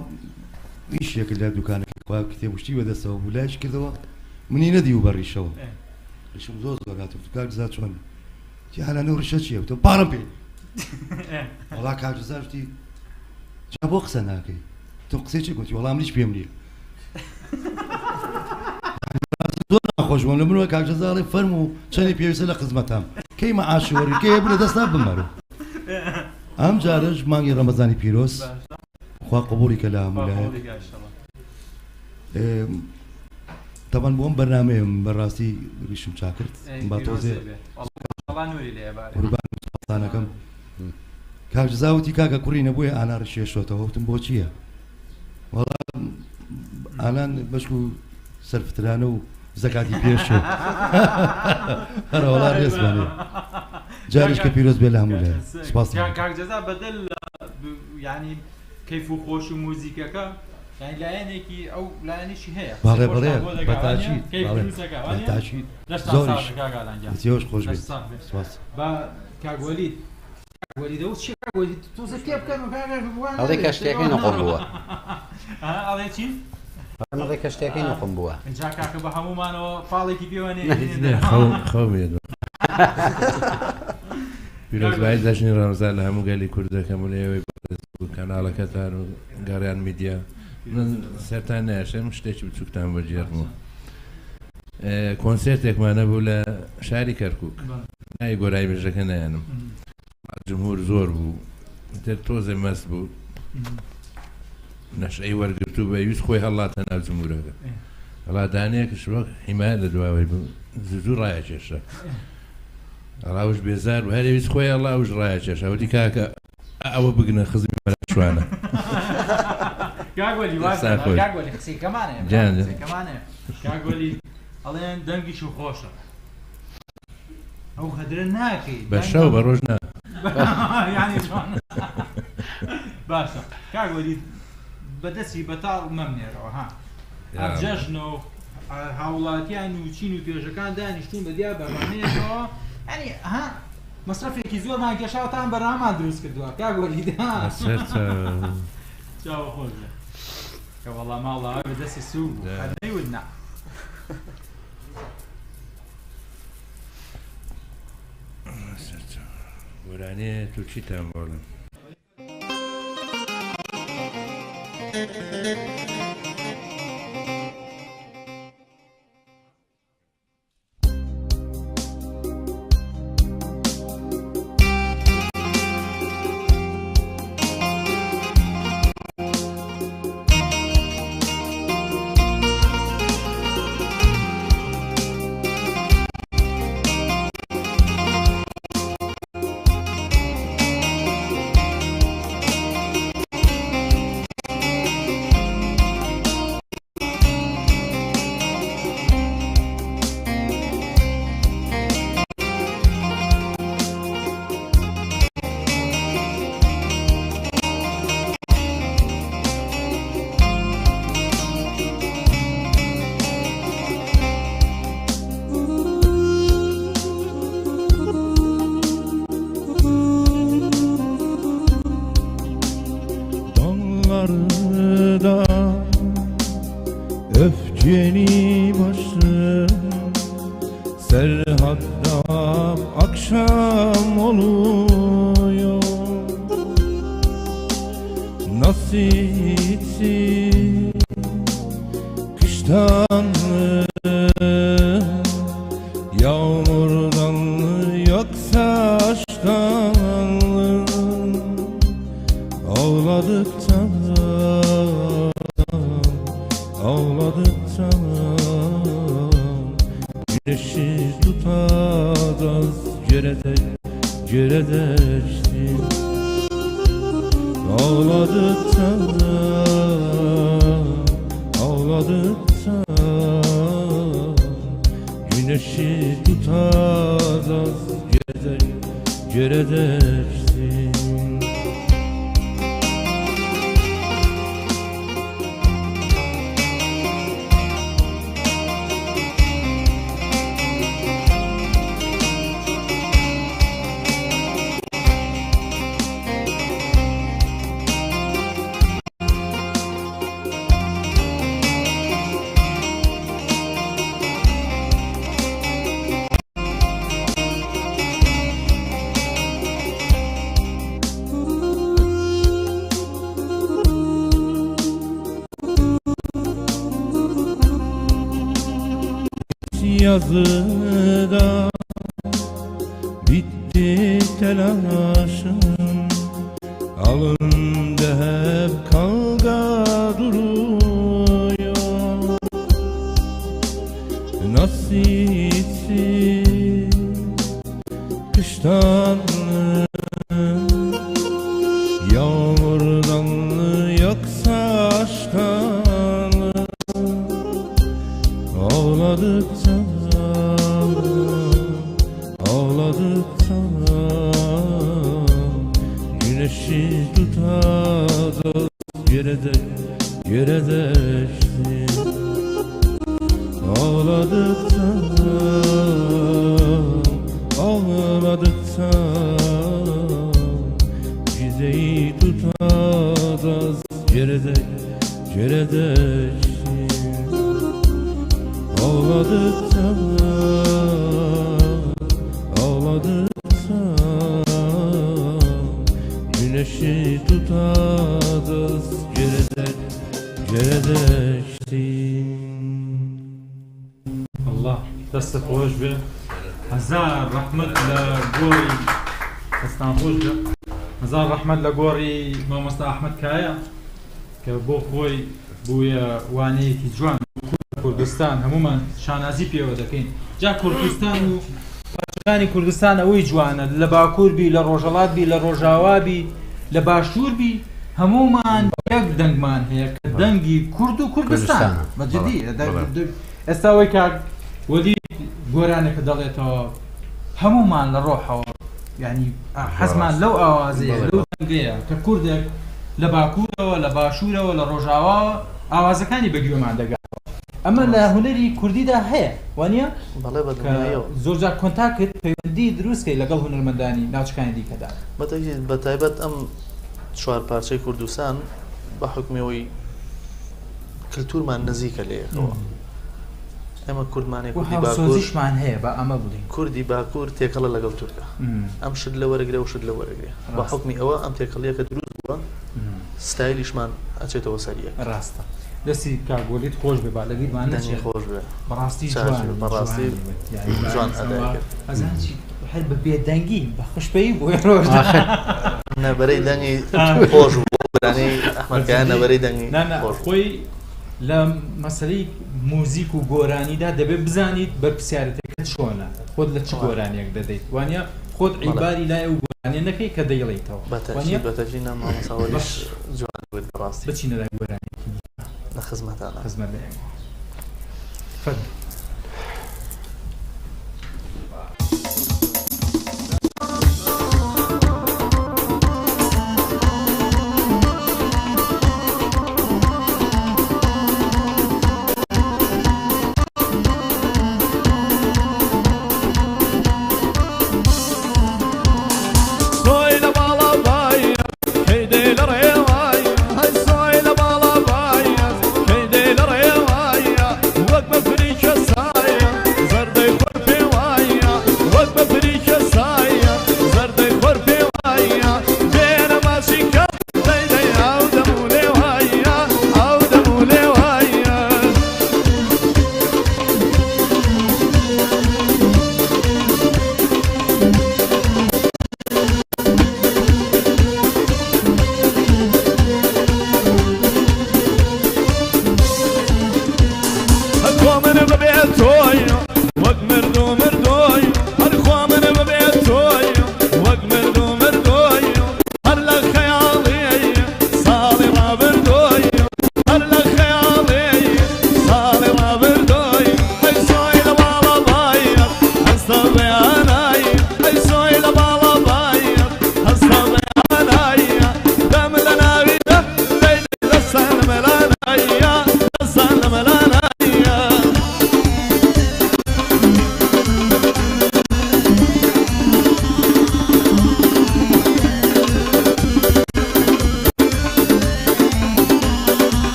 ئیشێک لە دوکانەکە کتێب شتی بەدەستەوە بوو لایش کردەوە منی نەدی و بەڕی شەوە ڕشم زۆر زۆرات کاک جەزا چۆن تی هەلانە ڕشە چییە تۆ پارەم پێ وەڵا کاک جەزا شتی جا بۆ قسە ناکەی تۆ قسەی گوتی وەڵام هیچ پێم نییە زۆر ناخۆش بووم لە منەوە کاک جەزاڵێ فەرم و چەندی پێویستە لە خزمەتام کەی مەعاشوەری کێ بڵێ دەستا بمەرە ئەم جارەش مانگی ڕەمەزانی پیرۆز خوا قبوڵی کە لە هەموو لایەک تەبەن بۆم بەرنامەیەم بەڕاستی ریشم چاکرد با تۆزێ قوربانستانەکەم کاک جەزاوتی کاکە کوڕی نەبوویە ئانار شێشۆتەوە وتم بۆ چییە وەڵام ئالان بەشک و سەرفترانە و زەکاتی پێشە هەرە وەڵا ڕێزمانێ جاریش کە پیرۆز بێ لە هەموو لایە سپاس کاک جەزا بەدەل ینی کەیف و خۆش و موزیکەکە یعنی لایەنێکی ئەو لایەنێکی هەیە بەڵێ بەڵێ بەتاچید بەتاچید زۆریش زیۆش خۆش بێت سپاس بە کاگوەلی وەلیدەوت چی کاگوەلی تۆزە پێ بکەن و ئەڵێ کە شتێکی نەخۆم بووە ئەڵێ چی؟ ئەڵێ کە شتێکی نەخۆم بووە اینجا کاکە بە هەمومانەوە پاڵێکی پێوەنێ خەو بێت پیرۆزبایی دەژنی ڕەمەزان لە هەموو گەلی کوردەکەم و لێوەی کەناڵەکەتان و گەڕیان میدیا من سەرتان نایشم شتێکی بچووکتان بەجێڕمەوە کۆنسێرتێکمانە بوو لە شاری کەرکووک نای گۆرای بێژەکە نایانم جمهور زۆر بوو تر تۆزێ مەست بوو نەشەی وەرگرتو بە ویست خۆی هەڵاتە ناو جمهورەکە هەڵا دانەیەکش وەک حیمایەت لە دواوەی بوو زوو ڕایەکێشە ئەڵاوش بێزار بوو هەرێویست خۆی ئەڵاوش ڕایەکێشە وتی کاکە ئەوە بگنە خزمی شوانە کاگوەلی کاگوەلی قسەیکەمانەیە کاگوەلی ئەڵێن دەنگیش و خۆشە ئەو هەدرە ناکەی بە شەو بە ڕۆژ نا باشە کاگوەلی بەدەستی بەتاڵ مەمنێرەوە ها جەژن و هاوڵاتیان و چین و توێژەکان دانیشتون بە دیا بەڕانەیەەوە ینی ها مەصرفێکی زۆرمان گەشاوتان بەڕامان دروست کردووە کاگوەلی چاوە خۆش کە وەڵا ماڵەوە بەدەستی سوور نەیود نا گۆرانێ تو چیتان بۆڵم nasipsiz kıştan mı, yağmurdan mı, yoksa aşktan mı? Ağladıktan, ağladıktan güneşi tutacağız ceredeşti. Ağladıktan, ağladıktan güneşi tutacağız ceredeşti. Yazıda bitti telaşım, alında hep kavga duruyor. Nasipsiz kıştan mı, yağmurdan mı, yoksa aşktan mı? Ağladıktan, ağladıktan güneşi tutacağız ceredeşti. Ağladıktan, ağladıktan bizeyi tutacağız ceredeşti. Ağladıktan, ağladıktan güneşi tutacağız ceredeşti. Allah dەستە خۆش بێ هەزار ڕەحمەت لە گۆڕی دەستان خۆش بێ هەزار ڕەحمەت لە گۆڕی مامۆستا ئەحمەد کایە کە بۆ خۆی بوویە وانەیەکی جوان کوردستان هەمومان شانازی پێوە دەکەین جا کوردستان و پاشەکانی کوردستان ئەوەی جوانە لە باکوور بی لە ڕۆژهەڵات بی لە ڕۆژاوا بی لە باشوور بی هەمومان یەک دەنگمان هەیە کە دەنگی کورد و کوردستان بەجددی ئێستا ئەوەی کاک وەلی گۆرانێکە دەڵێتەوە هەمومان لە ڕۆحەوە یعنی حەزمان لەو ئاوازەیە لەو دەنگەیە کە کوردێک لە باکوورەوە لە باشوورەوە لە ڕۆژاواوە ئاوازەکانی بەگوێمان دەگات ئەمە لە هونەری کوردیدا هەیە وانە زۆرجار کۆنتاکت پەیوەندی دروستکەی لەگەڵ هونەرمەندانی ناوچەکانی دیکەدا بەتایبەت ئەم چوار پارچەی کوردستان بە حکمەوەی کللتورمان نزیکە لەیەکەوە ئێمە کوردمانێک هاوسۆزیشمان هەیە بە ئەمە بڵین کوردی باکوور تێکەڵە لەگەڵ تورکە ئەم شت لە وەرەگرێ و شت لە وەرەگرێ بە حکمی ئەوە ئەم تێکەڵیەکە دروست بووە ستایلیشمان ئەچێتەوە سەریە ڕاستە دەستی کاگۆلیت خۆش بێ با لەبیرمان نەچێ خۆش بێ بەڕاستی بەڕاستی جوان ئەزانچی هەر بە بێدەنگی بە خوشپەیی بۆ ڕۆژ نەبەرەی دەنگی خۆش بوو بەرانەی ئەحمەدکایە نەبەرەی دەنگی خۆی لە مەسەلەی موزیک و گۆرانیدا دەبێت بزانیت بە پرسیارەتەکەت چۆنە خۆت لە چ گۆرانیەک دەدەیت وانە خۆت عیباری لایە و گۆرانیە نەکەی کە دەیڵیتەوە بەتەژی نامامەساوەریش جوان بێت بەڕاستی بچینە لای گۆرانیەکی لە خزمەتانە خزمەت لە فەرمووی Just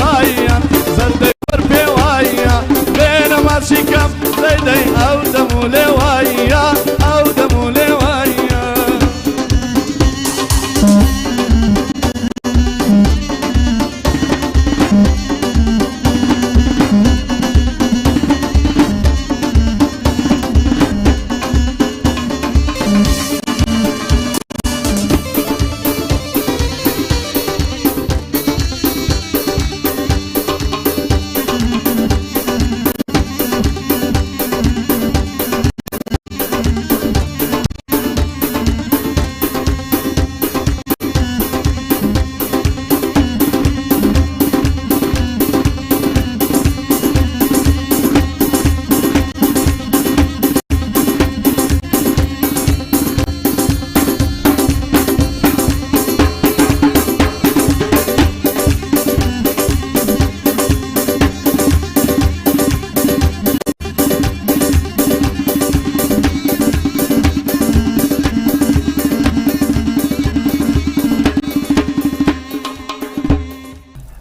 وایە زەردەی وەر پێ وایە بێنە ماچی کەم دەی ئەو دەم و لێ وایە ئەو دەم و لێ وایە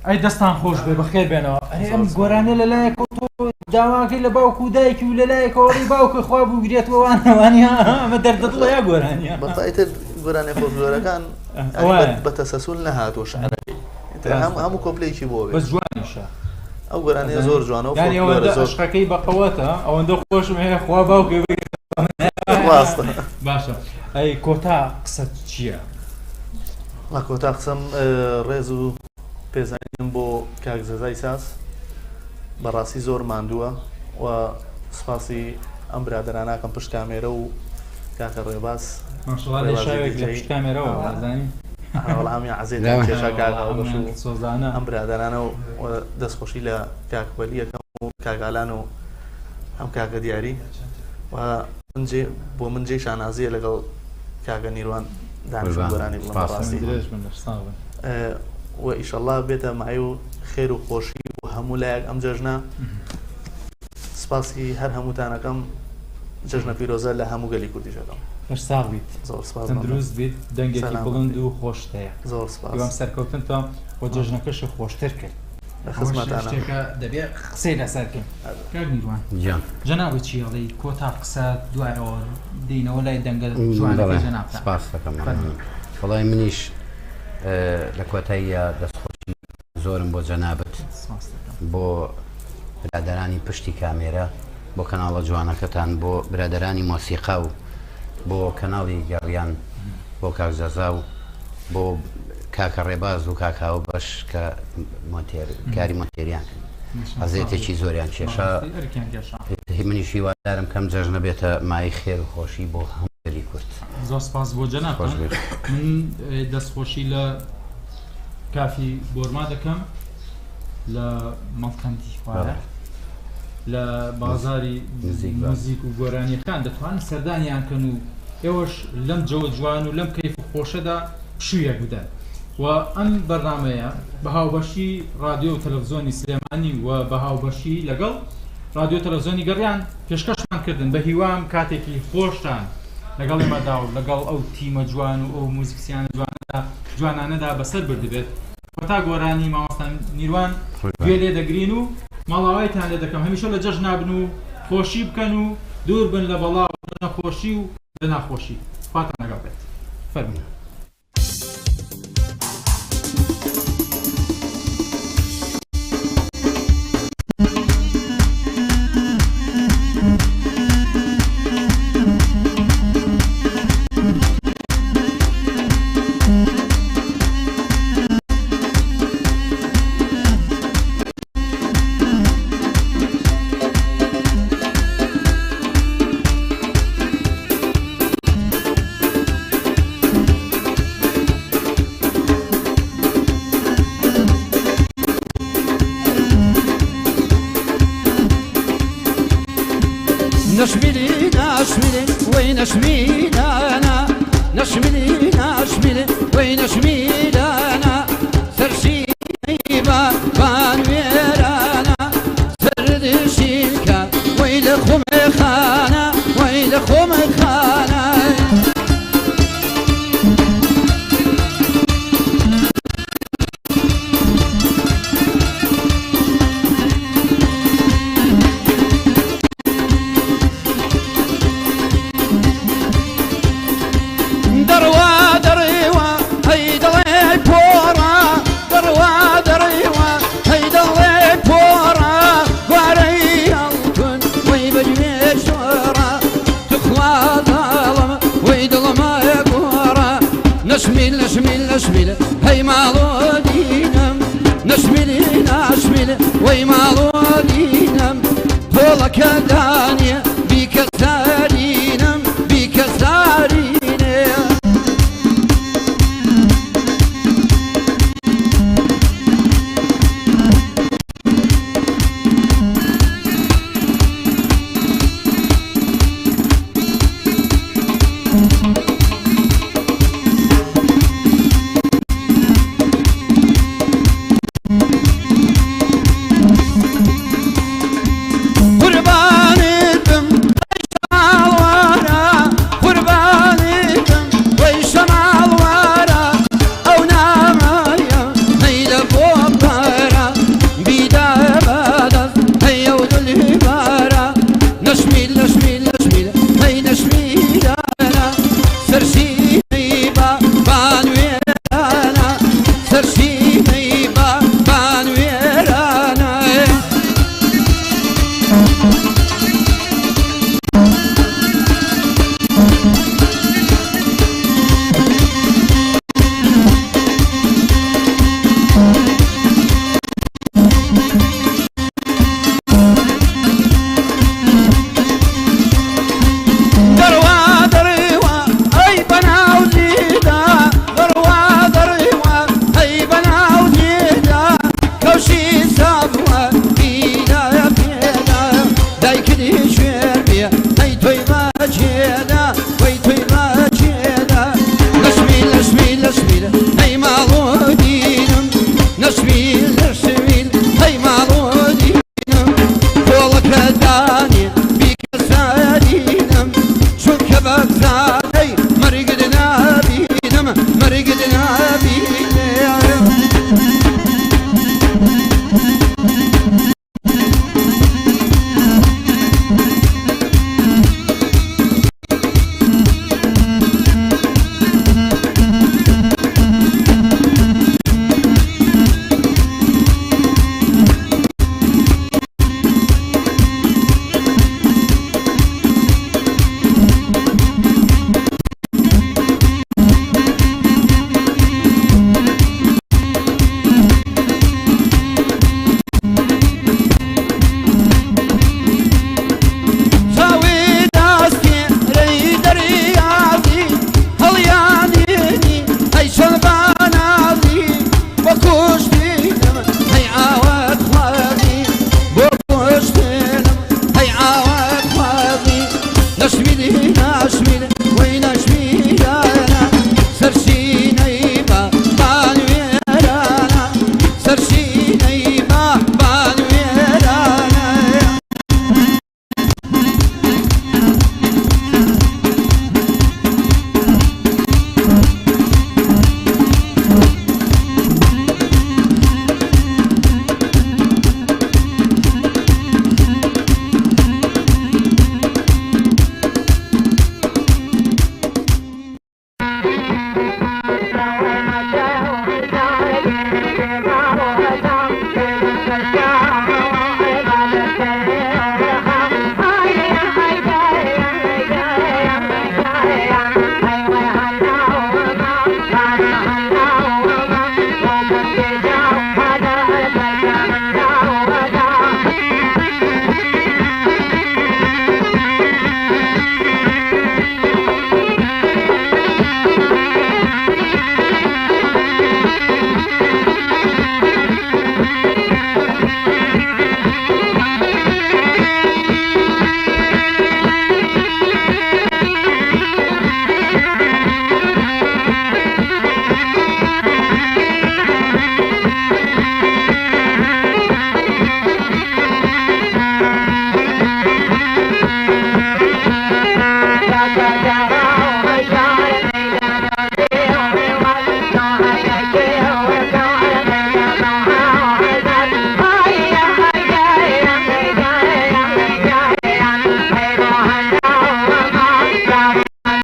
ئەی دەستان خۆش بێ بەخێر بێنەوە ئەم گۆرانە لەلایەک تۆ داواکەی لە باوکو و دایکی و لەلایەکەوەڕی باوکە خوا بوو گرێتوەوانەوانی ئەمە دەردەدڵە یا گۆرانیە بەتایتر گۆرانی خۆشگۆرەکان بە تەسەسول نەهاتۆ شعرەکەی هەموو کۆپلێکی بۆ بێت بەس جوانیشە ئەو گۆرانیە زۆر جوانە و یانی ئەوەندە عشقەکەی بەقەوەتە ئەوەندە خۆشم هەیە خوا باوکە ڕاستە باشە ئەی کۆتا قسەت چییە؟ کۆتا قسەم ڕێز و پێزانیم بۆ کاک زەزای ساس بەڕاستی زۆر ماندووە و سپاسی ئەم برادراناکەم پشت کامێرە و کاکە ڕێباز شاوێک لە پشت کامێرەوە زانی وەڵامی عەزیز کێشا کاکە بەش و سۆزانە ئەم برادرانە و دەستخۆشی لە کاکوەلیەکەم و کاگالان و ئەم کاکە دیاری و بۆ من جێ شانازیە لەگەڵ کاکە نیروان دانیشتن گۆرانی بڵم بەڕاستی و ئیشەڵڵا بێتە مای و خێر و خۆشی و هەموو لایەک ئەم جەژنە سپاسی هەر هەمووتانەکەم جەژنە پیرۆزە لە هەموو گەلی کوردیشەکەم ساغ بیت زۆر سپاس دروست بیت دەنگێکی بڵند و خۆشتەیە زۆر سپاس دوام سەرکەوتنتە بۆ جەژنەکەش خۆشتر کرد خزمەتانە دەبێت قسەی لەسەرکەین کاک نیروان جەنابەت چیڵی کۆتا قسە دوایەوە دێنەوە لای دەنگە جوانەکەی جەنابتان سپاس دەکەم وەڵای منیش لە کۆتاییە دەستخۆشی زۆرم بۆ جەنابەت بۆ برادەرانی پشتی کامێرە بۆ کەناڵە جوانەکەتان بۆ برادەرانی مۆسیقا و بۆ کەناڵی گەڕیان بۆ کاک زەزا و بۆ کاکە ڕێباز و کاکاوە بەش کە کاری مۆنتێریان ئەزێتێکی زۆریان کێشا منیش هیوادارم کەم جەژنە بێتە مای خێر و خۆشی بۆ هەموو کورد زۆر سپاس بۆ جەنابتان من دەستخۆشی لە کافی بۆرما دەکەم لە مەڵکەندی خوارە لە بازاری موزیک و گۆرانیەکان دەتوانن سەردانیان کەن و ئێوەش لەم جەوە جوان و لەم کەیف و خۆشەدا شوویەک بدەن و ئەم بەرنامەیە بە هاوبەشی رادیۆ و تەلەڤیزۆنی سلێمانی و بە هاوبەشی لەگەڵ رادیۆ تەلەڤیزۆنی گەڕیان پێشکەشمان کردن بە هیوام کاتێکی خۆشتان لەگەڵ ئێمەدا و لەگەڵ ئەو تیمە جوان و ئەو موزیکسیانە جوانانەدا بەسەر بردبێت کۆتا گۆرانی مامۆستا نیروان گوێ لێ دەگرین و ماڵاوایتان لێ دەکەم هەمیشە لە جەژن نابن و خۆشی بکەن و دوور بن لە بەڵاو نەخۆشی و لە ناخۆشی خواتان لەگەڵ بێت فەرمووی نشملي نشملي وين نشملي انا نشملي نشملي وين نشملي انا سرشي بان ويرانا سرد شيكا ويل خم خانه ويل خم خانه وي ماڵۆ دینم تۆڵەکە دانی